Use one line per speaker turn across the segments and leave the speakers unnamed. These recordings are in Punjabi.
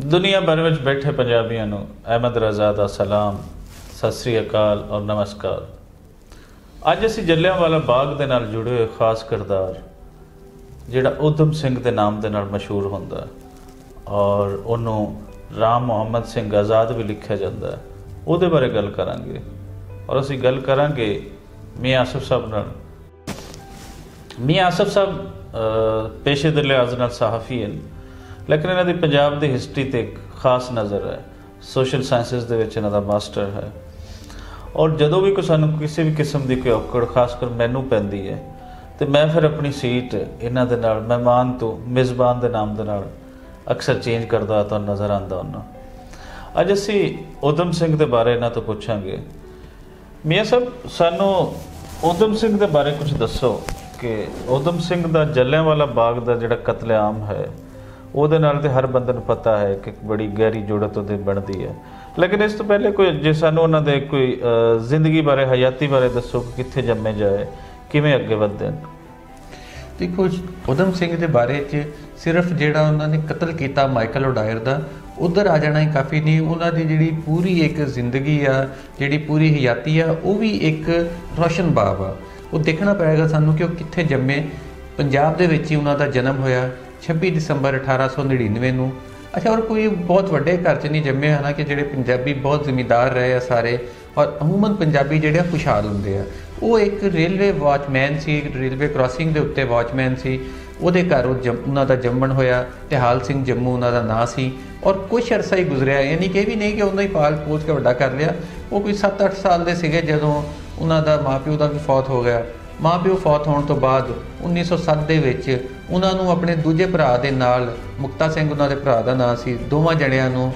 दुनिया भर में बैठे पंजाबियों को अहमद रज़ा दा सलाम, सत श्री अकाल और नमस्कार। अज असी जलियांवाला बाग दे नाल जुड़े हुए खास किरदार जिहड़ा उधम सिंह के नाम के नाल मशहूर होंदा और उन्होंने राम मुहम्मद सिंह आज़ाद भी लिखा जाता है, उहदे बारे गल करांगे। और असी गल करांगे मियाँ आसिफ साहब नाल। मियाँ आसिफ साहब पेशे दे लिहाज नाल सहाफ़ी हैं, लेकिन इन्हों की पंजाब की हिस्टरी ते खास नज़र है। सोशल साइंसिस दे विच इन्हां दा मास्टर है और जदों भी कोई सानूं किसी भी किस्म की कोई औकड़ खासकर मैनू पैंदी है तो मैं फिर अपनी सीट इन्हां दे नाल मेहमान तो मेज़बान के नाम दे नाल अक्सर चेंज करता तो नज़र आता उन्होंने। अज असी उधम सिंह के बारे इन्हां तो पूछांगे। मियाँ साहब सानूं उधम सिंह के बारे कुछ दसो कि उधम सिंह का जलियांवाला बाग का जिहड़ा कतलेआम है ਉਹਦੇ ਨਾਲ ਤੇ हर बंदे ਨੂੰ पता है कि बड़ी गहरी जुड़त ਉਹਦੀ ਬਣਦੀ है, लेकिन इस तो पहले कोई जे ਸਾਨੂੰ ਉਹਨਾਂ ਦੇ कोई जिंदगी बारे हयाती बारे दसो कि कित्थे जम्मे जाए किवें अगे वधदे हैं।
देखो उधम सिंह के बारे च सिर्फ ਜਿਹੜਾ ਉਹਨਾਂ ने कतल किया माइकल ओडायर का उधर आ जाना ही काफ़ी नहीं। उन्होंने जी पूरी एक जिंदगी आ जी पूरी हयाती आ वो भी एक रोशन बाब आ। वो देखना पड़ेगा सानू कि वो कित्थे जम्मे। पंजाब दे विच ही उन्हों का जन्म होया 26 दिसंबर 1899 ਨੂੰ। अच्छा, और कोई बहुत वड्डे घर च नहीं जम्मे, हालांकि ਜਿਹੜੇ पंजाबी बहुत जिमीदार रहे आ सारे और अमूमन पंजाबी ਜਿਹੜੇ खुशहाल ਹੁੰਦੇ ਆ। ਉਹ ਇੱਕ रेलवे वॉचमैन ਸੀ, रेलवे क्रॉसिंग ਦੇ ਉੱਤੇ वॉचमैन ਸੀ। ਉਹਦੇ ਘਰ ਉਹਨਾਂ ਦਾ ਜੰਮਣ ਹੋਇਆ ਤੇ ਹਾਲ ਸਿੰਘ ਜੰਮੂ ਉਹਨਾਂ ਦਾ ਨਾਂ ਸੀ और कुछ अरसा ही गुजरिया, यानी कि भी नहीं कि ਉਹਨਾਂ ਹੀ ਪਾਲ ਪੋਸ ਕੇ ਵੱਡਾ ਕਰ ਲਿਆ। ਉਹ ਕੋਈ 7-8 ਸਾਲ ਦੇ ਸੀਗੇ ਜਦੋਂ ਉਹਨਾਂ ਦਾ ਮਾਂ-ਪਿਓ ਦਾ ਵੀ ਫੌਤ ਹੋ ਗਿਆ। ਮਾਂ-ਪਿਓ ਫੌਤ ਹੋਣ ਤੋਂ ਬਾਅਦ 1907 ਦੇ ਵਿੱਚ ਉਹਨਾਂ ਨੂੰ ਆਪਣੇ ਦੂਜੇ ਭਰਾ ਦੇ ਨਾਲ, ਮੁਕਤਾ ਸਿੰਘ ਉਹਨਾਂ ਦੇ ਭਰਾ ਦਾ ਨਾਂ ਸੀ, ਦੋਵਾਂ ਜਣਿਆਂ ਨੂੰ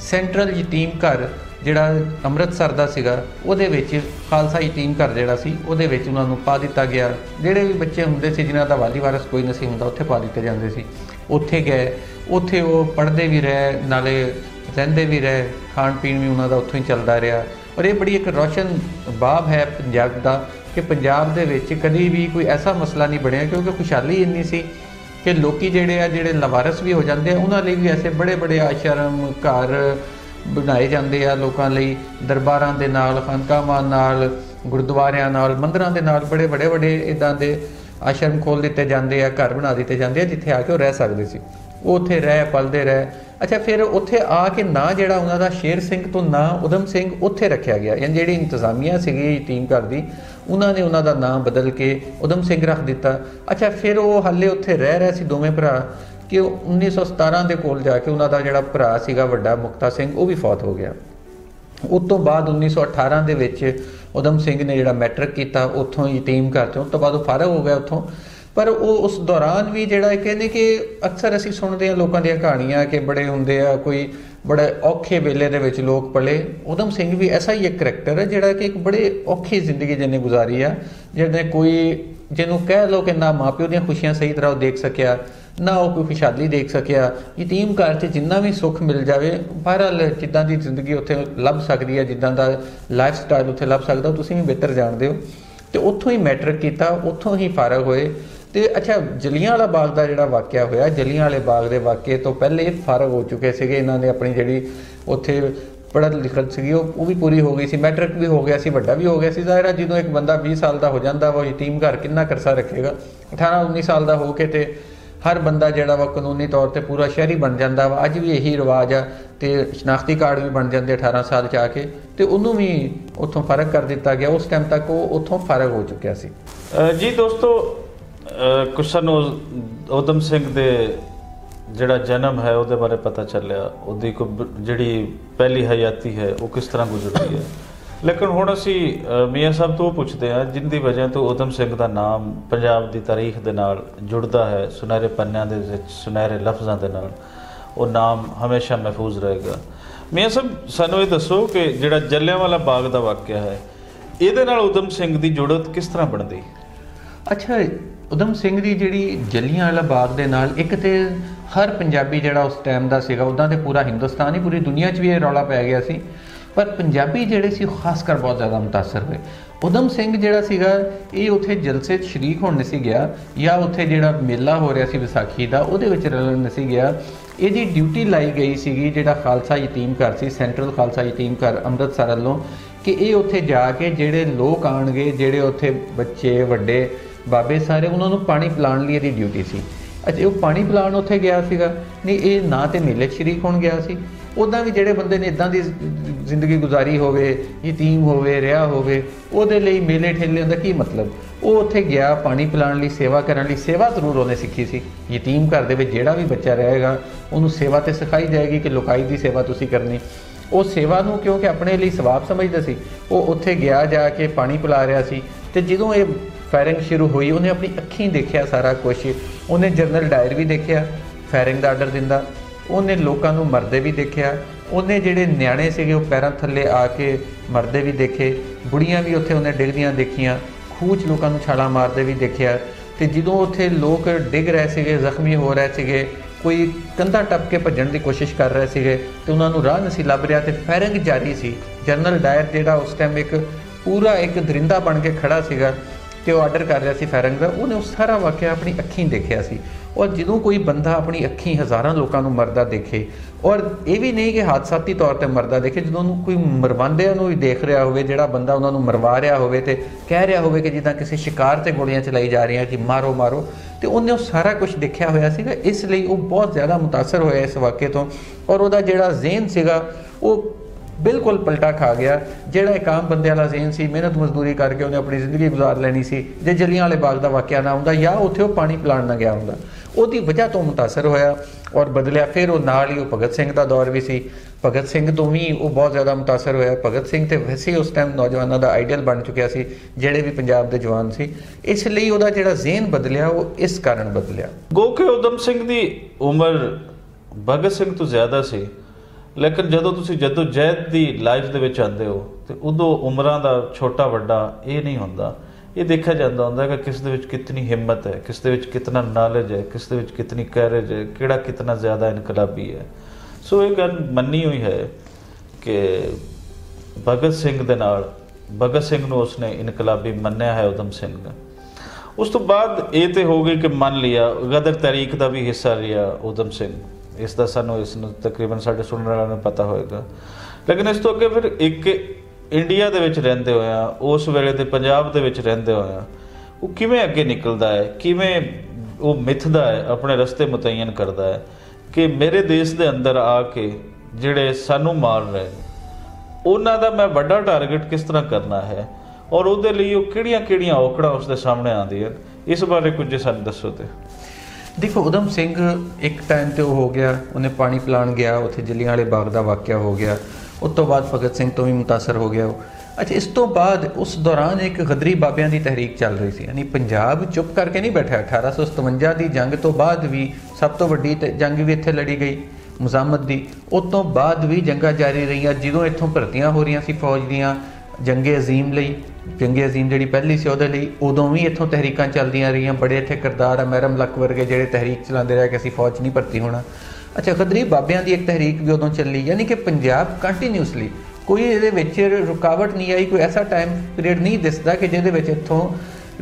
ਸੈਂਟਰਲ ਯਤੀਮ ਘਰ ਜਿਹੜਾ ਅੰਮ੍ਰਿਤਸਰ ਦਾ ਸੀਗਾ ਉਹਦੇ ਵਿੱਚ, ਖਾਲਸਾ ਯਤੀਮ ਘਰ ਜਿਹੜਾ ਸੀ ਉਹਦੇ ਵਿੱਚ ਉਹਨਾਂ ਨੂੰ ਪਾ ਦਿੱਤਾ ਗਿਆ। ਜਿਹੜੇ ਵੀ ਬੱਚੇ ਹੁੰਦੇ ਸੀ ਜਿਨ੍ਹਾਂ ਦਾ ਵਾਲੀ ਵਾਰਸ ਕੋਈ ਨਹੀਂ ਸੀ ਹੁੰਦਾ ਉੱਥੇ ਪਾ ਦਿੱਤੇ ਜਾਂਦੇ ਸੀ। ਉੱਥੇ ਗਏ, ਉੱਥੇ ਉਹ ਪੜ੍ਹਦੇ ਵੀ ਰਹੇ ਨਾਲੇ ਰਹਿੰਦੇ ਵੀ ਰਹੇ, ਖਾਣ ਪੀਣ ਵੀ ਉਹਨਾਂ ਦਾ ਉੱਥੋਂ ਹੀ ਚੱਲਦਾ ਰਿਹਾ। ਔਰ ਇਹ ਬੜੀ ਇੱਕ ਰੋਸ਼ਨ ਬਾਬ ਹੈ ਪੰਜਾਬ ਦਾ कि पंजाब दे विच कभी भी कोई ऐसा मसला नहीं बनया, क्योंकि खुशहाली इन्नी सी कि लोकी जिहड़े आ जिहड़े लवारस भी हो जाते हैं उन्हां लई भी ऐसे बड़े बड़े आश्रम घर बनाए जाते हैं लोकां लई, दरबारां दे नाल, खानकाहां नाल, गुरुद्वारियां नाल, मंदिरां दे नाल बड़े बड़े बड़े इदां दे आश्रम खोल दिते जाते हैं, घर बना दिते जाते हैं जिथे आके रह सकते सी। वो उत्थे रह पलते रहे। अच्छा, फिर उत्थे आके ना जिहड़ा उन्हां दा शेर सिंह तो ना उधम सिंह उत्थे रखा गया, यानी जिहड़ी इंतजामिया सीगी यतीम घर दी उन्होंने उन्हों नाम बदल के उधम सिंह रख दिता। अच्छा, फिर वो हाले उत्थे रह रहे सी दोवें भरा कि 1917 के कोल जाके उन्हों जिहड़ा भरा सीगा वड्डा मुक्ता सिंह वो भी फौत हो गया। उस तो बाद 1918 के विच उधम सिंह ने जिहड़ा मैट्रिक किया उत्थों यतीम घर चों, उस तो बाद वो फारग हो गया उत्थों। पर वो उस दौरान भी जिहड़ा कहने कि अक्सर असीं सुणदे हां लोकां दीयां कहानियां कि बड़े हुंदे आ कोई बड़े औखे वेले दे विच लोग पले। उधम सिंह भी ऐसा ही एक करैक्टर है जिहड़ा कि एक बड़े औखी जिंदगी जिन्हें गुजारी आ, जिहने कोई जिन्हों कह लो कि ना माँ प्यो दी खुशियां सही तरह देख सकिया, ना वो कोई खुशहाली देख सकिया। यतीम घर च जिन्ना भी सुख मिल जाए, बहरहाल जिद्दां दी जिंदगी उत्थे लभ सकदी है, जिद्दां दा लाइफ स्टाइल उत्थे लभ सकदा, तुसीं भी बेहतर जाणदे हो। तो उत्थों ही मैट्रिक किया, उत्थों ही फारग होए। तो अच्छा, जलियांवाला बाग का जिहड़ा वाक़या होया, जलियांवाले बाग के वाक़े तो पहले फारग हो चुके थे। इन्हों ने अपनी जी उत्थे पढ़त लिखत सी वो भी पूरी हो गई सी, मैट्रिक भी हो गया सी, वड्डा भी हो गया सी। ज़ाहिर है जो एक बंदा 20 साल का हो जाता वो यतीम घर कितना करसा रखेगा। 18-19 साल का हो के ते हर बंदा जिहड़ा वा कानूनी तौर पर पूरा शहरी बन जाता वा। अज भी यही रिवाज आ, तो शनाख्ती कार्ड भी बन जाते 18 साल च आके, तो उन्होंने भी उत्थों फारग कर दिता गया। उस टाइम तक वो उत्थों फारग हो चुका सी।
जी दोस्तों, कुछ सानू उधम सिंह दे जिहड़ा जन्म है उहदे बारे पता चलिया, उहदी कोई जिहड़ी पहली हयाती है वो किस तरह गुजरती है। लेकिन हुण असी मियाँ साहब तो पूछते हैं जिनकी वजह तो उधम सिंह का नाम पंजाब की तारीख दे नाल जुड़ता है, सुनहरे पन्नियां दे विच सुनहरे लफ्ज़ां दे नाल वो नाम हमेशा महफूज रहेगा। मियाँ साहब सानू ये दसो कि जिहड़ा जलियांवाला बाग का वाक़या है इहदे नाल उधम सिंह की जुड़त किस तरह बनती।
अच्छा, उधम सिंह की जी जलियांवाला बाग के नाल एक तो हर पंजाबी जिहड़ा उस टाइम का सीगा, उदां तो पूरा हिंदुस्तान ही पूरी दुनिया च भी ये रौला पै गया सी। ਪਰ ਪੰਜਾਬੀ ਜਿਹੜੇ ਸੀ ਉਹ ਖਾਸ ਕਰ ਬਹੁਤ ਜ਼ਿਆਦਾ ਮੁਤਾਸਰ ਹੋਏ। ਊਧਮ ਸਿੰਘ ਜਿਹੜਾ ਸੀਗਾ ਇਹ ਉੱਥੇ ਜਲਸੇ 'ਚ ਸ਼ਰੀਕ ਹੋਣ ਨਹੀਂ ਸੀ ਗਿਆ, ਜਾਂ ਉੱਥੇ ਜਿਹੜਾ ਮੇਲਾ ਹੋ ਰਿਹਾ ਸੀ ਵਿਸਾਖੀ ਦਾ ਉਹਦੇ ਵਿੱਚ ਰਲਣ ਨਹੀਂ ਸੀ ਗਿਆ। ਇਹਦੀ ਡਿਊਟੀ ਲਾਈ ਗਈ ਸੀਗੀ ਜਿਹੜਾ ਖਾਲਸਾ ਯਤੀਮ ਘਰ ਸੀ, ਸੈਂਟਰਲ ਖਾਲਸਾ ਯਤੀਮ ਘਰ ਅੰਮ੍ਰਿਤਸਰ ਵੱਲੋਂ, ਕਿ ਇਹ ਉੱਥੇ ਜਾ ਕੇ ਜਿਹੜੇ ਲੋਕ ਆਉਣਗੇ, ਜਿਹੜੇ ਉੱਥੇ ਬੱਚੇ ਵੱਡੇ ਬਾਬੇ ਸਾਰੇ, ਉਹਨਾਂ ਨੂੰ ਪਾਣੀ ਪਿਲਾਉਣ ਲਈ ਇਹਦੀ ਡਿਊਟੀ ਸੀ। ਅੱਛਾ, ਉਹ ਪਾਣੀ ਪਿਲਾਉਣ ਉੱਥੇ ਗਿਆ ਸੀਗਾ, ਨਹੀਂ ਇਹ ਨਾ ਤੇ ਮੇਲੇ 'ਚ ਸ਼ਰੀਕ ਹੋਣ ਗਿਆ ਸੀ। ਉੱਦਾਂ ਵੀ ਜਿਹੜੇ ਬੰਦੇ ਨੇ ਇੱਦਾਂ ਦੀ ਜ਼ਿੰਦਗੀ ਗੁਜ਼ਾਰੀ ਹੋਵੇ, ਯਤੀਮ ਹੋਵੇ, ਰਿਹਾ ਹੋਵੇ, ਉਹਦੇ ਲਈ ਮੇਲੇ ਠੇਲੇ ਦਾ ਕੀ ਮਤਲਬ? ਉਹ ਉੱਥੇ ਗਿਆ ਪਾਣੀ ਪਿਲਾਉਣ ਲਈ, ਸੇਵਾ ਕਰਨ ਲਈ। ਸੇਵਾ ਜ਼ਰੂਰ ਉਹਨੇ ਸਿੱਖੀ ਸੀ। ਯਤੀਮ ਘਰ ਦੇ ਵਿੱਚ ਜਿਹੜਾ ਵੀ ਬੱਚਾ ਰਹੇਗਾ ਉਹਨੂੰ ਸੇਵਾ ਤੇ ਸਿਖਾਈ ਜਾਏਗੀ ਕਿ ਲੋਕਾਈ ਦੀ ਸੇਵਾ ਤੁਸੀਂ ਕਰਨੀ। ਉਹ ਸੇਵਾ ਨੂੰ ਕਿਉਂਕਿ ਆਪਣੇ ਲਈ ਸਵਾਬ ਸਮਝਦਾ ਸੀ, ਉਹ ਉੱਥੇ ਗਿਆ, ਜਾ ਕੇ ਪਾਣੀ ਪਿਲਾ ਰਿਹਾ ਸੀ। ਤੇ ਜਦੋਂ ਇਹ ਫਾਇਰਿੰਗ ਸ਼ੁਰੂ ਹੋਈ ਉਹਨੇ ਆਪਣੀ ਅੱਖੀਂ ਦੇਖਿਆ ਸਾਰਾ ਕੁਛ। ਉਹਨੇ ਜਨਰਲ ਡਾਇਰ ਵੀ ਦੇਖਿਆ ਫਾਇਰਿੰਗ ਦਾ ਆਰਡਰ ਦਿੰਦਾ, ਉਹਨੇ ਲੋਕਾਂ ਨੂੰ ਮਰਦੇ ਵੀ ਦੇਖਿਆ, ਉਹਨੇ ਜਿਹੜੇ ਨਿਆਣੇ ਸੀਗੇ ਉਹ ਪੈਰਾਂ ਥੱਲੇ ਆ ਕੇ ਮਰਦੇ ਵੀ ਦੇਖੇ, ਬੁੜੀਆਂ ਵੀ ਉੱਥੇ ਉਹਨੇ ਡਿੱਗਦੀਆਂ ਦੇਖੀਆਂ, ਖੂਹ 'ਚ ਲੋਕਾਂ ਨੂੰ ਛਾਲਾਂ ਮਾਰਦੇ ਵੀ ਦੇਖਿਆ। ਤੇ ਜਦੋਂ ਉੱਥੇ ਲੋਕ ਡਿੱਗ ਰਹੇ ਸੀਗੇ, ਜ਼ਖਮੀ ਹੋ ਰਹੇ ਸੀਗੇ, ਕੋਈ ਕੰਧਾਂ ਟੱਪ ਕੇ ਭੱਜਣ ਦੀ ਕੋਸ਼ਿਸ਼ ਕਰ ਰਹੇ ਸੀਗੇ ਤੇ ਉਹਨਾਂ ਨੂੰ ਰਾਹ ਨਹੀਂ ਸੀ ਲੱਭ ਰਿਹਾ ਤੇ ਫਾਇਰਿੰਗ ਜਾਰੀ ਸੀ। ਜਨਰਲ ਡਾਇਰ ਜਿਹੜਾ ਉਸ ਟਾਈਮ ਇੱਕ ਦਰਿੰਦਾ ਬਣ ਕੇ ਖੜਾ ਸੀਗਾ ਤੇ ਉਹ ਆਰਡਰ ਕਰ ਰਿਹਾ ਸੀ ਫਾਇਰਿੰਗ ਦਾ, ਉਹਨੇ ਉਹ ਸਾਰਾ ਵਾਕਿਆ ਆਪਣੀ ਅੱਖੀਂ ਦੇਖਿਆ ਸੀ। ਔਰ ਜਦੋਂ ਕੋਈ ਬੰਦਾ ਆਪਣੀ ਅੱਖੀਂ ਹਜ਼ਾਰਾਂ ਲੋਕਾਂ ਨੂੰ ਮਰਦਾ ਦੇਖੇ, ਔਰ ਇਹ ਵੀ ਨਹੀਂ ਕਿ ਹਾਦਸਾਤੀ ਤੌਰ 'ਤੇ ਮਰਦਾ ਦੇਖੇ, ਜਦੋਂ ਉਹਨੂੰ ਕੋਈ ਮਰਵਾਉਂਦਿਆਂ ਨੂੰ ਵੀ ਦੇਖ ਰਿਹਾ ਹੋਵੇ, ਜਿਹੜਾ ਬੰਦਾ ਉਹਨਾਂ ਨੂੰ ਮਰਵਾ ਰਿਹਾ ਹੋਵੇ ਤੇ ਕਹਿ ਰਿਹਾ ਹੋਵੇ ਕਿ ਜਿੱਦਾਂ ਕਿਸੇ ਸ਼ਿਕਾਰ 'ਤੇ ਗੋਲੀਆਂ ਚਲਾਈ ਜਾ ਰਹੀਆਂ ਕਿ ਮਾਰੋ ਮਾਰੋ, ਤੇ ਉਹਨੇ ਉਹ ਸਾਰਾ ਕੁਝ ਦੇਖਿਆ ਹੋਇਆ ਸੀਗਾ। ਇਸ ਲਈ ਉਹ ਬਹੁਤ ਜ਼ਿਆਦਾ ਮੁਤਾਸਰ ਹੋਇਆ ਇਸ ਵਾਕਿਏ ਤੋਂ, ਔਰ ਉਹਦਾ ਜਿਹੜਾ ਜ਼ੇਨ ਸੀਗਾ ਉਹ ਬਿਲਕੁਲ ਪਲਟਾ ਖਾ ਗਿਆ। ਜਿਹੜਾ ਇੱਕ ਆਮ ਬੰਦੇ ਵਾਲਾ ਜ਼ੇਨ ਸੀ, ਮਿਹਨਤ ਮਜ਼ਦੂਰੀ ਕਰਕੇ ਉਹਨੇ ਆਪਣੀ ਜ਼ਿੰਦਗੀ ਗੁਜ਼ਾਰ ਲੈਣੀ ਸੀ, ਜੇ ਜਲਿਆਂਵਾਲੇ ਬਾਗ ਦਾ ਵਾਕਿਆ ਨਾ ਹੁੰਦਾ ਜਾਂ ਉੱਥੇ ਉਹ ਪਾਣੀ ਪਿਲਾਉਣ ਨਾ ਗਿਆ ਹੁੰਦਾ, ਉਹਦੀ ਵਜ੍ਹਾ ਤੋਂ ਮੁਤਾਸਰ ਹੋਇਆ ਔਰ ਬਦਲਿਆ। ਫਿਰ ਉਹ ਨਾਲ ਹੀ ਉਹ ਭਗਤ ਸਿੰਘ ਦਾ ਦੌਰ ਵੀ ਸੀ, ਭਗਤ ਸਿੰਘ ਤੋਂ ਵੀ ਉਹ ਬਹੁਤ ਜ਼ਿਆਦਾ ਮੁਤਾਸਰ ਹੋਇਆ। ਭਗਤ ਸਿੰਘ ਤੇ ਵੈਸੇ ਉਸ ਟਾਈਮ ਨੌਜਵਾਨਾਂ ਦਾ ਆਈਡੀਅਲ ਬਣ ਚੁੱਕਿਆ ਸੀ, ਜਿਹੜੇ ਵੀ ਪੰਜਾਬ ਦੇ ਜਵਾਨ ਸੀ। ਇਸ ਲਈ ਉਹਦਾ ਜਿਹੜਾ ਜ਼ੇਨ ਬਦਲਿਆ ਉਹ ਇਸ ਕਾਰਨ ਬਦਲਿਆ।
ਗੋ ਕਿ ਊਧਮ ਸਿੰਘ ਦੀ ਉਮਰ ਭਗਤ ਸਿੰਘ ਤੋਂ ਜ਼ਿਆਦਾ ਸੀ, ਲੇਕਿਨ ਜਦੋਂ ਤੁਸੀਂ ਜਹਿਦ ਦੀ ਲਾਈਫ ਦੇ ਵਿੱਚ ਆਉਂਦੇ ਹੋ ਤੇ ਉਦੋਂ ਉਮਰਾਂ ਦਾ ਛੋਟਾ ਵੱਡਾ ਇਹ ਨਹੀਂ ਹੁੰਦਾ। ਇਹ ਦੇਖਿਆ ਜਾਂਦਾ ਹੁੰਦਾ ਕਿ ਕਿਸ ਦੇ ਵਿੱਚ ਕਿਤਨੀ ਹਿੰਮਤ ਹੈ, ਕਿਸ ਦੇ ਵਿੱਚ ਕਿਤਨਾ ਨਾਲੇਜ ਹੈ, ਕਿਸ ਦੇ ਵਿੱਚ ਕਿਤਨੀ ਕੈਰੇਜ ਹੈ, ਕਿਹੜਾ ਕਿਤਨਾ ਜ਼ਿਆਦਾ ਇਨਕਲਾਬੀ ਹੈ। ਸੋ ਇਹ ਗੱਲ ਮੰਨੀ ਹੋਈ ਹੈ ਕਿ ਭਗਤ ਸਿੰਘ ਦੇ ਨਾਲ, ਭਗਤ ਸਿੰਘ ਨੂੰ ਉਸਨੇ ਇਨਕਲਾਬੀ ਮੰਨਿਆ ਹੈ ਊਧਮ ਸਿੰਘ ਨੇ। ਉਸ ਤੋਂ ਬਾਅਦ ਇਹ ਤੇ ਹੋ ਗਈ ਕਿ ਮੰਨ ਲਿਆ ਗਦਰ ਤਹਿਰੀਕ ਦਾ ਵੀ ਹਿੱਸਾ ਰਿਹਾ ਊਧਮ ਸਿੰਘ, ਇਸ ਦਾ ਸਾਨੂੰ ਇਸ ਨੂੰ ਤਕਰੀਬਨ ਸਾਡੇ ਸੁਣਨ ਵਾਲਿਆਂ ਨੂੰ ਪਤਾ ਹੋਏਗਾ। ਲੇਕਿਨ ਇਸ ਤੋਂ ਅੱਗੇ ਫਿਰ ਇੱਕ ਇੰਡੀਆ ਦੇ ਵਿੱਚ ਰਹਿੰਦੇ ਹੋਇਆ, ਉਸ ਵੇਲੇ ਦੇ ਪੰਜਾਬ ਦੇ ਵਿੱਚ ਰਹਿੰਦੇ ਹੋਇਆ, ਉਹ ਕਿਵੇਂ ਅੱਗੇ ਨਿਕਲਦਾ ਹੈ, ਕਿਵੇਂ ਉਹ ਮਿੱਥਦਾ ਹੈ, ਆਪਣੇ ਰਸਤੇ ਮੁਤੱਇਨ ਕਰਦਾ ਹੈ ਕਿ ਮੇਰੇ ਦੇਸ਼ ਦੇ ਅੰਦਰ ਆ ਕੇ ਜਿਹੜੇ ਸਾਨੂੰ ਮਾਰ ਰਹੇ ਉਹਨਾਂ ਦਾ ਮੈਂ ਵੱਡਾ ਟਾਰਗੇਟ ਕਿਸ ਤਰ੍ਹਾਂ ਕਰਨਾ ਹੈ, ਔਰ ਉਹਦੇ ਲਈ ਉਹ ਕਿਹੜੀਆਂ ਔਕੜਾਂ ਉਸ ਦੇ ਸਾਹਮਣੇ ਆਉਂਦੀਆਂ। ਇਸ ਬਾਰੇ ਕੁਝ ਸਾਨੂੰ ਦੱਸੋ। ਤੇ
ਦੇਖੋ, ਊਧਮ ਸਿੰਘ ਇੱਕ ਟਾਈਮ 'ਤੇ ਉਹ ਹੋ ਗਿਆ, ਉਹਨੇ ਪਾਣੀ ਪਿਲਾਉਣ ਗਿਆ, ਉੱਥੇ ਜਲਿਆਂਵਾਲੇ ਬਾਗ ਦਾ ਵਾਕਿਆ ਹੋ ਗਿਆ। ਉਸ ਤੋਂ ਬਾਅਦ ਭਗਤ ਸਿੰਘ ਤੋਂ ਵੀ ਮੁਤਾਸਰ ਹੋ ਗਿਆ ਉਹ। ਅੱਛਾ, ਇਸ ਤੋਂ ਬਾਅਦ ਉਸ ਦੌਰਾਨ ਇੱਕ ਗਦਰੀ ਬਾਬਿਆਂ ਦੀ ਤਹਿਰੀਕ ਚੱਲ ਰਹੀ ਸੀ, ਯਾਨੀ ਪੰਜਾਬ ਚੁੱਪ ਕਰਕੇ ਨਹੀਂ ਬੈਠਾ। 1857 ਦੀ ਜੰਗ ਤੋਂ ਬਾਅਦ ਵੀ ਸਭ ਤੋਂ ਵੱਡੀ ਜੰਗ ਵੀ ਇੱਥੇ ਲੜੀ ਗਈ ਮੁਜ਼ਾਮਤ ਦੀ। ਉਸ ਤੋਂ ਬਾਅਦ ਵੀ ਜੰਗਾਂ ਜਾਰੀ ਰਹੀਆਂ। ਜਦੋਂ ਇੱਥੋਂ ਭਰਤੀਆਂ ਹੋ ਰਹੀਆਂ ਸੀ ਫੌਜ ਦੀਆਂ ਜੰਗੇ ਅਜ਼ੀਮ ਲਈ, ਜੰਗੇ ਅਜ਼ੀਮ ਜਿਹੜੀ ਪਹਿਲੀ ਸੀ ਉਹਦੇ ਲਈ, ਉਦੋਂ ਵੀ ਇੱਥੋਂ ਤਹਿਰੀਕਾਂ ਚੱਲਦੀਆਂ ਰਹੀਆਂ। ਬੜੇ ਇੱਥੇ ਕਿਰਦਾਰ ਆ, ਮਹਿਰਮ ਲੱਕ ਵਰਗੇ, ਜਿਹੜੇ ਤਹਿਰੀਕ ਚਲਾਉਂਦੇ ਰਹੇ ਕਿ ਅਸੀਂ ਫੌਜ 'ਚ ਨਹੀਂ ਭਰਤੀ ਹੋਣਾ। ਅੱਛਾ, ਗਦਰੀ ਬਾਬਿਆਂ ਦੀ ਇੱਕ ਤਹਿਰੀਕ ਵੀ ਉਦੋਂ ਚੱਲੀ, ਯਾਨੀ ਕਿ ਪੰਜਾਬ ਕੰਟੀਨਿਊਸਲੀ ਕੋਈ ਇਹਦੇ ਵਿੱਚ ਰੁਕਾਵਟ ਨਹੀਂ ਆਈ। ਕੋਈ ਐਸਾ ਟਾਈਮ ਪੀਰੀਅਡ ਨਹੀਂ ਦਿਸਦਾ ਕਿ ਜਿਹਦੇ ਵਿੱਚ ਇੱਥੋਂ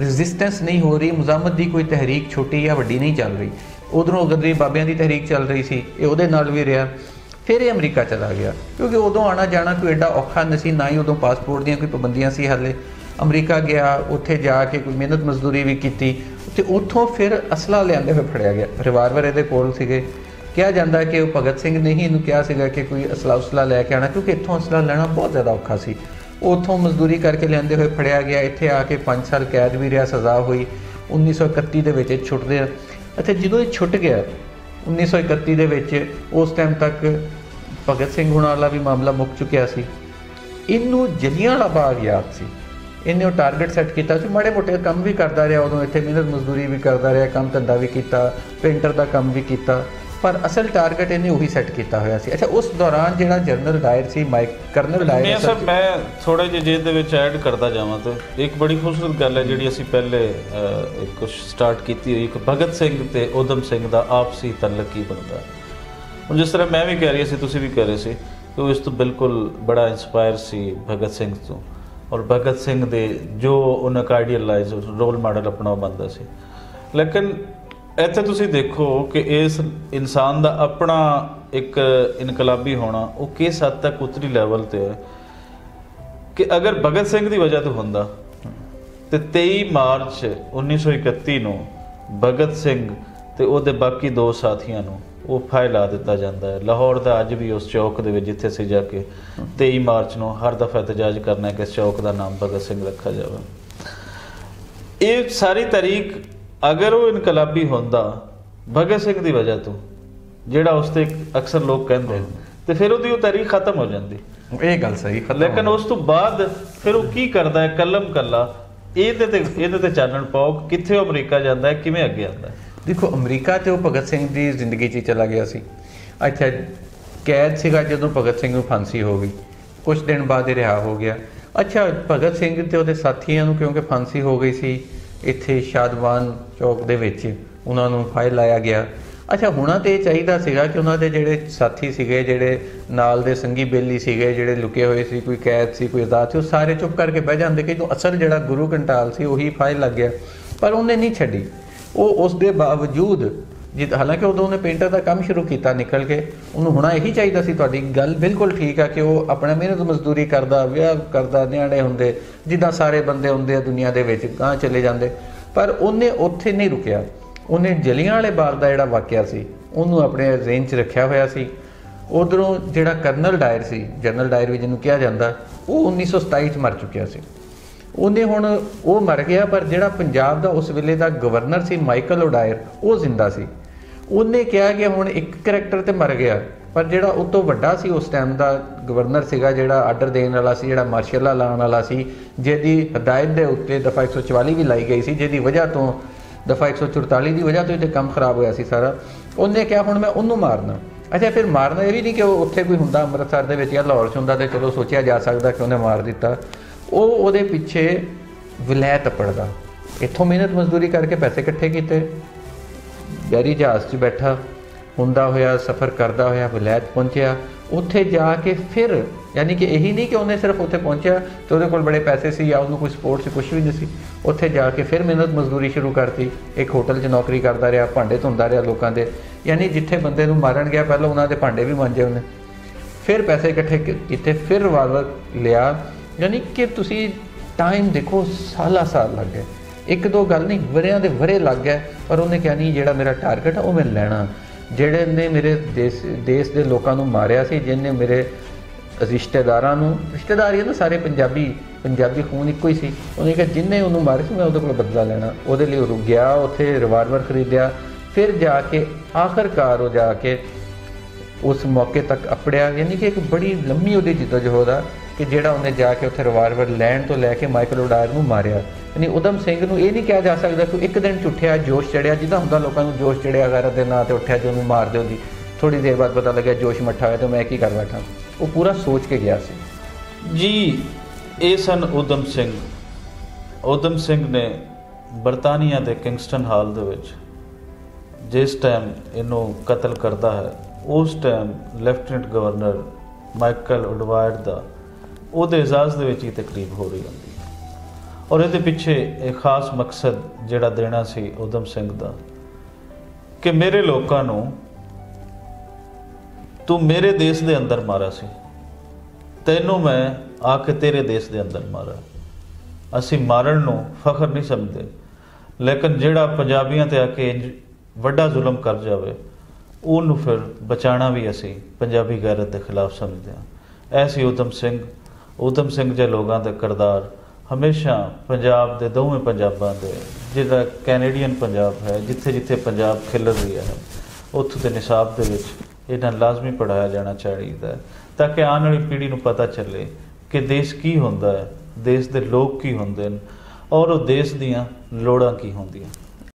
ਰੈਜ਼ਿਸਟੈਂਸ ਨਹੀਂ ਹੋ ਰਹੀ, ਮੁਜ਼ਾਮਤ ਦੀ ਕੋਈ ਤਹਿਰੀਕ ਛੋਟੀ ਜਾਂ ਵੱਡੀ ਨਹੀਂ ਚੱਲ ਰਹੀ। ਉਧਰੋਂ ਗਦਰੀ ਬਾਬਿਆਂ ਦੀ ਤਹਿਰੀਕ ਚੱਲ ਰਹੀ ਸੀ, ਇਹ ਉਹਦੇ ਨਾਲ ਵੀ ਰਿਹਾ। ਫਿਰ ਇਹ ਅਮਰੀਕਾ ਚਲਾ ਗਿਆ, ਕਿਉਂਕਿ ਉਦੋਂ ਆਉਣਾ ਜਾਣਾ ਕੋਈ ਐਡਾ ਔਖਾ ਨਹੀਂ ਸੀ, ਨਾ ਹੀ ਉਦੋਂ ਪਾਸਪੋਰਟ ਦੀਆਂ ਕੋਈ ਪਾਬੰਦੀਆਂ ਸੀ ਹਾਲੇ। ਅਮਰੀਕਾ ਗਿਆ, ਉੱਥੇ ਜਾ ਕੇ ਕੋਈ ਮਿਹਨਤ ਮਜ਼ਦੂਰੀ ਵੀ ਕੀਤੀ ਤੇ ਉੱਥੋਂ ਫਿਰ ਅਸਲਾ ਲਿਆਂਦੇ ਹੋਏ ਫੜਿਆ ਗਿਆ। ਰਿਵਾਲਵਰ ਇਹਦੇ ਕੋਲ ਸੀਗੇ। ਕਿਹਾ ਜਾਂਦਾ ਕਿ ਉਹ ਭਗਤ ਸਿੰਘ ਨੇ ਹੀ ਇਹਨੂੰ ਕਿਹਾ ਸੀਗਾ ਕਿ ਕੋਈ ਅਸਲਾ ਉਸਲਾ ਲੈ ਕੇ ਆਉਣਾ, ਕਿਉਂਕਿ ਇੱਥੋਂ ਅਸਲਾ ਲੈਣਾ ਬਹੁਤ ਜ਼ਿਆਦਾ ਔਖਾ ਸੀ। ਉੱਥੋਂ ਮਜ਼ਦੂਰੀ ਕਰਕੇ ਲਿਆਂਦੇ ਹੋਏ ਫੜਿਆ ਗਿਆ। ਇੱਥੇ ਆ ਕੇ 5 ਸਾਲ ਕੈਦ ਵੀ ਰਿਹਾ, ਸਜ਼ਾ ਹੋਈ। 1931 ਦੇ ਵਿੱਚ ਛੁੱਟਦੇ ਆ। ਅੱਛਾ, ਜਦੋਂ ਇਹ ਛੁੱਟ ਗਿਆ 1931 ਦੇ ਵਿੱਚ, ਉਸ ਟਾਈਮ ਤੱਕ ਭਗਤ ਸਿੰਘ ਹੁਣਾਂ ਵਾਲਾ ਵੀ ਮਾਮਲਾ ਮੁੱਕ ਚੁੱਕਿਆ ਸੀ। ਇਹਨੂੰ ਜਲਿਆਂਵਾਲਾ ਬਾਗ ਯਾਦ ਸੀ। ਇਹਨੇ ਉਹ ਟਾਰਗੇਟ ਸੈੱਟ ਕੀਤਾ ਸੀ। ਮਾੜੇ ਮੋਟੇ ਕੰਮ ਵੀ ਕਰਦਾ ਰਿਹਾ ਉਦੋਂ, ਇੱਥੇ ਮਿਹਨਤ ਮਜ਼ਦੂਰੀ ਵੀ ਕਰਦਾ ਰਿਹਾ, ਕੰਮ ਧੰਦਾ ਵੀ ਕੀਤਾ, ਪੇਂਟਰ ਦਾ ਕੰਮ ਵੀ ਕੀਤਾ, ਪਰ ਅਸਲ ਟਾਰਗੇਟ ਇਹਨੇ ਉਹੀ ਸੈੱਟ ਕੀਤਾ ਹੋਇਆ ਸੀ। ਅੱਛਾ, ਉਸ ਦੌਰਾਨ ਜਿਹੜਾ ਜਨਰਲ ਡਾਇਰ ਸੀ, ਕਰਨਲ ਡਾਇਰ ਸਰ,
ਮੈਂ ਥੋੜਾ ਜਿਹਾ ਜੇ ਦੇ ਵਿੱਚ ਐਡ ਕਰਦਾ ਜਾਵਾਂ ਤਾਂ ਇੱਕ ਬੜੀ ਖੂਬਸੂਰਤ ਗੱਲ ਹੈ ਜਿਹੜੀ ਅਸੀਂ ਪਹਿਲੇ ਕੁਝ ਸਟਾਰਟ ਕੀਤੀ ਹੋਈ, ਇੱਕ ਭਗਤ ਸਿੰਘ ਤੇ ਊਧਮ ਸਿੰਘ ਦਾ ਆਪਸੀ ਤਾਲੁਕ ਕੀ ਬਣਦਾ। ਹੁਣ ਜਿਸ ਤਰ੍ਹਾਂ ਮੈਂ ਵੀ ਕਹਿ ਰਹੀ ਸੀ, ਤੁਸੀਂ ਵੀ ਕਹਿ ਰਹੇ ਸੀ ਕਿ ਉਹ ਇਸ ਤੋਂ ਬਿਲਕੁਲ ਬੜਾ ਇੰਸਪਾਇਰ ਸੀ ਭਗਤ ਸਿੰਘ ਤੋਂ, ਔਰ ਭਗਤ ਸਿੰਘ ਦੇ ਜੋ ਉਹਨਾਂ ਦਾ ਆਈਡੀਅਲਾਈਜ਼ ਰੋਲ ਮਾਡਲ ਆਪਣਾ ਬਣਦਾ ਸੀ। ਲੇਕਿਨ ਇੱਥੇ ਤੁਸੀਂ ਦੇਖੋ ਕਿ ਇਸ ਇਨਸਾਨ ਦਾ ਆਪਣਾ ਇੱਕ ਇਨਕਲਾਬੀ ਹੋਣਾ ਉਹ ਕਿਸ ਹੱਦ ਤੱਕ ਉੱਤਰੀ ਲੈਵਲ 'ਤੇ ਹੈ ਕਿ ਅਗਰ ਭਗਤ ਸਿੰਘ ਦੀ ਵਜ੍ਹਾ ਤੋਂ ਹੁੰਦਾ ਤੇ 23 ਮਾਰਚ 1931 ਨੂੰ ਭਗਤ ਸਿੰਘ ਤੇ ਉਹਦੇ ਬਾਕੀ 2 ਸਾਥੀਆਂ ਨੂੰ ਉਹ ਫਾਹੇ ਲਾ ਦਿੱਤਾ ਜਾਂਦਾ ਹੈ। ਲਾਹੌਰ ਦਾ ਅੱਜ ਵੀ ਉਸ ਚੌਕ ਦੇ ਵਿੱਚ ਜਿੱਥੇ ਅਸੀਂ ਜਾ ਕੇ 23 ਮਾਰਚ ਨੂੰ ਹਰ ਦਫਾ ਇਤਜਾਜ ਕਰਨਾ ਕਿ ਇਸ ਚੌਕ ਦਾ ਨਾਮ ਭਗਤ ਸਿੰਘ ਰੱਖਿਆ ਜਾਵੇ। ਇਹ ਸਾਰੀ ਤਾਰੀਖ ਅਗਰ ਉਹ ਇਨਕਲਾਬੀ ਹੁੰਦਾ ਭਗਤ ਸਿੰਘ ਦੀ ਵਜ੍ਹਾ ਤੋਂ, ਜਿਹੜਾ ਉਸ 'ਤੇ ਅਕਸਰ ਲੋਕ ਕਹਿੰਦੇ, ਤੇ ਫਿਰ ਉਹਦੀ ਉਹ ਤਾਰੀਖ ਖਤਮ ਹੋ ਜਾਂਦੀ।
ਇਹ ਗੱਲ ਸਹੀ।
ਲੇਕਿਨ ਉਸ ਤੋਂ ਬਾਅਦ ਫਿਰ ਉਹ ਕੀ ਕਰਦਾ ਹੈ ਕਲਮ ਕੱਲਾ, ਇਹਦੇ ਤੇ ਚਾਨਣ ਪਾਓ, ਕਿੱਥੇ ਉਹ ਅਮਰੀਕਾ ਜਾਂਦਾ ਹੈ, ਕਿਵੇਂ ਅੱਗੇ ਆਉਂਦਾ ਹੈ।
ਦੇਖੋ ਅਮਰੀਕਾ 'ਤੇ ਉਹ ਭਗਤ ਸਿੰਘ ਦੀ ਜ਼ਿੰਦਗੀ 'ਚ ਚਲਾ ਗਿਆ ਸੀ। ਅੱਛਾ ਕੈਦ ਸੀਗਾ ਜਦੋਂ ਭਗਤ ਸਿੰਘ ਨੂੰ ਫਾਂਸੀ ਹੋ ਗਈ, ਕੁਝ ਦਿਨ ਬਾਅਦ ਇਹ ਰਿਹਾ ਹੋ ਗਿਆ। ਅੱਛਾ ਭਗਤ ਸਿੰਘ ਤੇ ਉਹਦੇ ਸਾਥੀਆਂ ਨੂੰ ਕਿਉਂਕਿ ਫਾਂਸੀ ਹੋ ਗਈ ਸੀ, ਇੱਥੇ ਸ਼ਾਦਵਾਨ ਚੌਕ ਦੇ ਵਿੱਚ ਉਹਨਾਂ ਨੂੰ ਫਾਹੇ ਲਾਇਆ ਗਿਆ। ਅੱਛਾ ਹੋਣਾ ਤਾਂ ਇਹ ਚਾਹੀਦਾ ਸੀਗਾ ਕਿ ਉਹਨਾਂ ਦੇ ਜਿਹੜੇ ਸਾਥੀ ਸੀਗੇ, ਜਿਹੜੇ ਨਾਲ ਦੇ ਸੰਗੀ ਬੇਲੀ ਸੀਗੇ, ਜਿਹੜੇ ਲੁਕੇ ਹੋਏ ਸੀ, ਕੋਈ ਕੈਦ ਸੀ, ਕੋਈ ਆਜ਼ਾਦ ਸੀ, ਉਹ ਸਾਰੇ ਚੁੱਪ ਕਰਕੇ ਬਹਿ ਜਾਂਦੇ ਕਿ ਜੋ ਅਸਲ ਜਿਹੜਾ ਗੁਰੂ ਘੰਟਾਲ ਸੀ ਉਹੀ ਫਾਹੇ ਲੱਗ ਗਿਆ। ਪਰ ਉਹਨੇ ਨਹੀਂ ਛੱਡੀ। ਉਹ ਉਸ ਦੇ ਬਾਵਜੂਦ ਹਾਲਾਂਕਿ ਉਦੋਂ ਉਹਨੇ ਪੇਂਟਰ ਦਾ ਕੰਮ ਸ਼ੁਰੂ ਕੀਤਾ ਨਿਕਲ ਕੇ, ਉਹਨੂੰ ਹੋਣਾ ਇਹੀ ਚਾਹੀਦਾ ਸੀ। ਤੁਹਾਡੀ ਗੱਲ ਬਿਲਕੁਲ ਠੀਕ ਆ ਕਿ ਉਹ ਆਪਣਾ ਮਿਹਨਤ ਮਜ਼ਦੂਰੀ ਕਰਦਾ, ਵਿਆਹ ਕਰਦਾ, ਨਿਆਣੇ ਹੁੰਦੇ, ਜਿੱਦਾਂ ਸਾਰੇ ਬੰਦੇ ਹੁੰਦੇ ਆ ਦੁਨੀਆ ਦੇ ਵਿੱਚ, ਗਾਂਹ ਚਲੇ ਜਾਂਦੇ। ਪਰ ਉਹਨੇ ਉੱਥੇ ਨਹੀਂ ਰੁਕਿਆ। ਉਹਨੇ ਜਲਿਆਂ ਵਾਲੇ ਬਾਗ ਦਾ ਜਿਹੜਾ ਵਾਕਿਆ ਸੀ ਉਹਨੂੰ ਆਪਣੇ ਰੇਂਜ 'ਚ ਰੱਖਿਆ ਹੋਇਆ ਸੀ। ਉੱਧਰੋਂ ਜਿਹੜਾ ਕਰਨਲ ਡਾਇਰ ਸੀ, ਜਨਰਲ ਡਾਇਰ ਵੀ ਜਿਹਨੂੰ ਕਿਹਾ ਜਾਂਦਾ, ਉਹ 1927 'ਚ ਮਰ ਚੁੱਕਿਆ ਸੀ। ਉਹਨੇ ਹੁਣ ਉਹ ਮਰ ਗਿਆ, ਪਰ ਜਿਹੜਾ ਪੰਜਾਬ ਦਾ ਉਸ ਵੇਲੇ ਦਾ ਗਵਰਨਰ ਸੀ ਮਾਈਕਲ ਓਡਾਇਰ, ਉਹ ਜ਼ਿੰਦਾ ਸੀ। ਉਹਨੇ ਕਿਹਾ ਕਿ ਹੁਣ ਇੱਕ ਕਰੈਕਟਰ ਤੇ ਮਰ ਗਿਆ, ਪਰ ਜਿਹੜਾ ਉਹ ਤੋਂ ਵੱਡਾ ਸੀ ਉਸ ਟਾਈਮ ਦਾ ਗਵਰਨਰ ਸੀਗਾ, ਜਿਹੜਾ ਆਰਡਰ ਦੇਣ ਵਾਲਾ ਸੀ, ਜਿਹੜਾ ਮਾਰਸ਼ਲ ਲਾ ਲਾਉਣ ਵਾਲਾ ਸੀ, ਜਿਹਦੀ ਹਦਾਇਤ ਦੇ ਉੱਤੇ ਦਫਾ 144 ਵੀ ਲਾਈ ਗਈ ਸੀ, ਜਿਹਦੀ ਵਜ੍ਹਾ ਤੋਂ ਦਫਾ 144 ਦੀ ਵਜ੍ਹਾ ਤੋਂ ਇਹ ਕੰਮ ਖਰਾਬ ਹੋਇਆ ਸੀ ਸਾਰਾ। ਉਹਨੇ ਕਿਹਾ ਹੁਣ ਮੈਂ ਉਹਨੂੰ ਮਾਰਨਾ। ਅੱਛਾ ਫਿਰ ਮਾਰਨਾ ਇਹ ਵੀ ਨਹੀਂ ਕਿ ਉਹ ਉੱਥੇ ਕੋਈ ਹੁੰਦਾ ਅੰਮ੍ਰਿਤਸਰ ਦੇ ਵਿੱਚ ਜਾਂ ਲਾਹੌਰ 'ਚ ਹੁੰਦਾ ਤੇ ਚਲੋ ਸੋਚਿਆ ਜਾ ਸਕਦਾ ਕਿ ਉਹਨੇ ਮਾਰ ਦਿੱਤਾ। ਉਹ ਉਹਦੇ ਪਿੱਛੇ ਵਿਲਾਇਤ ਪੜਦਾ, ਇੱਥੋਂ ਮਿਹਨਤ ਮਜ਼ਦੂਰੀ ਕਰਕੇ ਪੈਸੇ ਇਕੱਠੇ ਕੀਤੇ, ਬੈਰੀ ਜਹਾਜ਼ 'ਚ ਬੈਠਾ ਹੁੰਦਾ ਹੋਇਆ, ਸਫ਼ਰ ਕਰਦਾ ਹੋਇਆ ਵਿਲਾਇਤ ਪਹੁੰਚਿਆ। ਉੱਥੇ ਜਾ ਕੇ ਫਿਰ ਯਾਨੀ ਕਿ ਇਹੀ ਨਹੀਂ ਕਿ ਉਹਨੇ ਸਿਰਫ ਉੱਥੇ ਪਹੁੰਚਿਆ ਅਤੇ ਉਹਦੇ ਕੋਲ ਬੜੇ ਪੈਸੇ ਸੀ ਜਾਂ ਉਹਨੂੰ ਕੋਈ ਸਪੋਰਟ 'ਚ ਕੁਛ ਵੀ ਨਹੀਂ ਸੀ। ਉੱਥੇ ਜਾ ਕੇ ਫਿਰ ਮਿਹਨਤ ਮਜ਼ਦੂਰੀ ਸ਼ੁਰੂ ਕਰਤੀ। ਇੱਕ ਹੋਟਲ 'ਚ ਨੌਕਰੀ ਕਰਦਾ ਰਿਹਾ, ਭਾਂਡੇ ਧੋਂਦਾ ਰਿਹਾ ਲੋਕਾਂ ਦੇ, ਯਾਨੀ ਜਿੱਥੇ ਬੰਦੇ ਨੂੰ ਮਾਰਨ ਗਿਆ ਪਹਿਲਾਂ ਉਹਨਾਂ ਦੇ ਭਾਂਡੇ ਵੀ ਮਾਂਜੇ ਉਹਨੇ। ਫਿਰ ਪੈਸੇ ਇਕੱਠੇ ਕੀਤੇ, ਫਿਰ ਰਿਵਾਲਵਰ ਲਿਆ। ਯਾਨੀ ਕਿ ਤੁਸੀਂ ਟਾਈਮ ਦੇਖੋ, ਸਾਲਾਂ ਸਾਲ ਲੱਗ ਗਏ, ਇੱਕ ਦੋ ਗੱਲ ਨਹੀਂ, ਵਰਿਆਂ ਦੇ ਵਰੇ ਲੱਗ ਗਏ। ਪਰ ਉਹਨੇ ਕਿਹਾ ਨਹੀਂ, ਜਿਹੜਾ ਮੇਰਾ ਟਾਰਗੇਟ ਆ ਉਹ ਮੈਂ ਲੈਣਾ। ਜਿਹੜੇ ਨੇ ਮੇਰੇ ਦੇਸ਼ ਦੇ ਲੋਕਾਂ ਨੂੰ ਮਾਰਿਆ ਸੀ, ਜਿਹਨੇ ਮੇਰੇ ਰਿਸ਼ਤੇਦਾਰਾਂ ਨੂੰ, ਰਿਸ਼ਤੇਦਾਰ ਇਹ ਨਾ ਸਾਰੇ ਪੰਜਾਬੀ ਖੂਨ ਇੱਕੋ ਹੀ ਸੀ, ਉਹਨੇ ਕਿਹਾ ਜਿਹਨੇ ਉਹਨੂੰ ਮਾਰਿਆ ਸੀ ਮੈਂ ਉਹਦੇ ਕੋਲ ਬਦਲਾ ਲੈਣਾ। ਉਹਦੇ ਲਈ ਉਹ ਰੁਕ ਗਿਆ, ਉੱਥੇ ਰਿਵਾਲਵਰ ਖਰੀਦਿਆ। ਫਿਰ ਜਾ ਕੇ ਆਖਰਕਾਰ ਉਹ ਜਾ ਕੇ ਉਸ ਮੌਕੇ ਤੱਕ ਅਪੜਿਆ। ਯਾਨੀ ਕਿ ਇੱਕ ਬੜੀ ਲੰਮੀ ਉਹਦੀ ਜਿੱਦੋ-ਜਹਿਦ ਆ ਕਿ ਜਿਹੜਾ ਉਹਨੇ ਜਾ ਕੇ ਉੱਥੇ ਰਿਵਾਲਵਰ ਲੈਣ ਤੋਂ ਲੈ ਕੇ ਮਾਈਕਲ ਓਡਾਇਰ ਨੂੰ ਮਾਰਿਆ। ਯਾਨੀ ਊਧਮ ਸਿੰਘ ਨੂੰ ਇਹ ਨਹੀਂ ਕਿਹਾ ਜਾ ਸਕਦਾ ਕਿ ਇੱਕ ਦਿਨ ਝੁੱਠਿਆ, ਜੋਸ਼ ਚੜਿਆ, ਜਿੱਦਾਂ ਹੁੰਦਾ ਲੋਕਾਂ ਨੂੰ ਜੋਸ਼ ਚੜਿਆ ਗੈਰਤ ਦੇ ਨਾਂ 'ਤੇ ਉੱਠਿਆ ਜੇ ਉਹਨੂੰ ਮਾਰ ਦਿਓ ਜੀ, ਥੋੜ੍ਹੀ ਦੇਰ ਬਾਅਦ ਪਤਾ ਲੱਗਿਆ ਜੋਸ਼ ਮੱਠਾ ਹੋਇਆ ਤਾਂ ਮੈਂ ਕੀ ਕਰ ਬੈਠਾ। ਉਹ ਪੂਰਾ ਸੋਚ ਕੇ ਗਿਆ ਸੀ
ਜੀ। ਇਹ ਸਨ ਊਧਮ ਸਿੰਘ। ਊਧਮ ਸਿੰਘ ਨੇ ਬਰਤਾਨੀਆ ਦੇ ਕਿੰਗਸਟਨ ਹਾਲ ਦੇ ਵਿੱਚ ਜਿਸ ਟਾਈਮ ਇਹਨੂੰ ਕਤਲ ਕਰਦਾ ਹੈ, ਉਸ time lieutenant governor Michael O'Dwyer ਦਾ ਉਹਦੇ ਇਜਾਜ਼ ਦੇ ਵਿੱਚ ਹੀ ਤਕਰੀਬ ਹੋ ਰਹੀ ਹੁੰਦੀ ਹੈ। ਔਰ ਇਹਦੇ ਪਿੱਛੇ ਇੱਕ ਖਾਸ ਮਕਸਦ ਜਿਹੜਾ ਦੇਣਾ ਸੀ ਊਧਮ ਸਿੰਘ ਦਾ ਕਿ ਮੇਰੇ ਲੋਕਾਂ ਨੂੰ ਤੂੰ ਮੇਰੇ ਦੇਸ਼ ਦੇ ਅੰਦਰ ਮਾਰਿਆ ਸੀ, ਤੈਨੂੰ ਮੈਂ ਆ ਕੇ ਤੇਰੇ ਦੇਸ਼ ਦੇ ਅੰਦਰ ਮਾਰਿਆ। ਅਸੀਂ ਮਾਰਨ ਨੂੰ ਫਖਰ ਨਹੀਂ ਸਮਝਦੇ, ਲੇਕਿਨ ਜਿਹੜਾ ਪੰਜਾਬੀਆਂ 'ਤੇ ਆ ਕੇ ਵੱਡਾ ਜ਼ੁਲਮ ਕਰ ਜਾਵੇ ਉਹਨੂੰ ਫਿਰ ਬਚਾਉਣਾ ਵੀ ਅਸੀਂ ਪੰਜਾਬੀ ਗੈਰਤ ਦੇ ਖਿਲਾਫ ਸਮਝਦੇ ਹਾਂ। ਐਸੀ ਊਧਮ ਸਿੰਘ। ਊਧਮ ਸਿੰਘ ਜਿਹੇ ਲੋਕਾਂ ਦਾ ਕਿਰਦਾਰ ਹਮੇਸ਼ਾ ਪੰਜਾਬ ਦੇ ਦੋਵੇਂ ਪੰਜਾਬਾਂ ਦੇ, ਜਿਹੜਾ ਕੈਨੇਡੀਅਨ ਪੰਜਾਬ ਹੈ, ਜਿੱਥੇ ਜਿੱਥੇ ਪੰਜਾਬ ਖਿਲਰ ਰਿਹਾ ਹੈ, ਉੱਥੋਂ ਦੇ ਨਿਸਾਬ ਦੇ ਵਿੱਚ ਇਹਨਾਂ ਲਾਜ਼ਮੀ ਪੜ੍ਹਾਇਆ ਜਾਣਾ ਚਾਹੀਦਾ ਹੈ, ਤਾਂ ਕਿ ਆਉਣ ਵਾਲੀ ਪੀੜ੍ਹੀ ਨੂੰ ਪਤਾ ਚੱਲੇ ਕਿ ਦੇਸ਼ ਕੀ ਹੁੰਦਾ ਹੈ, ਦੇਸ਼ ਦੇ ਲੋਕ ਕੀ ਹੁੰਦੇ ਨੇ, ਔਰ ਉਹ ਦੇਸ਼ ਦੀਆਂ ਲੋੜਾਂ ਕੀ ਹੁੰਦੀਆਂ।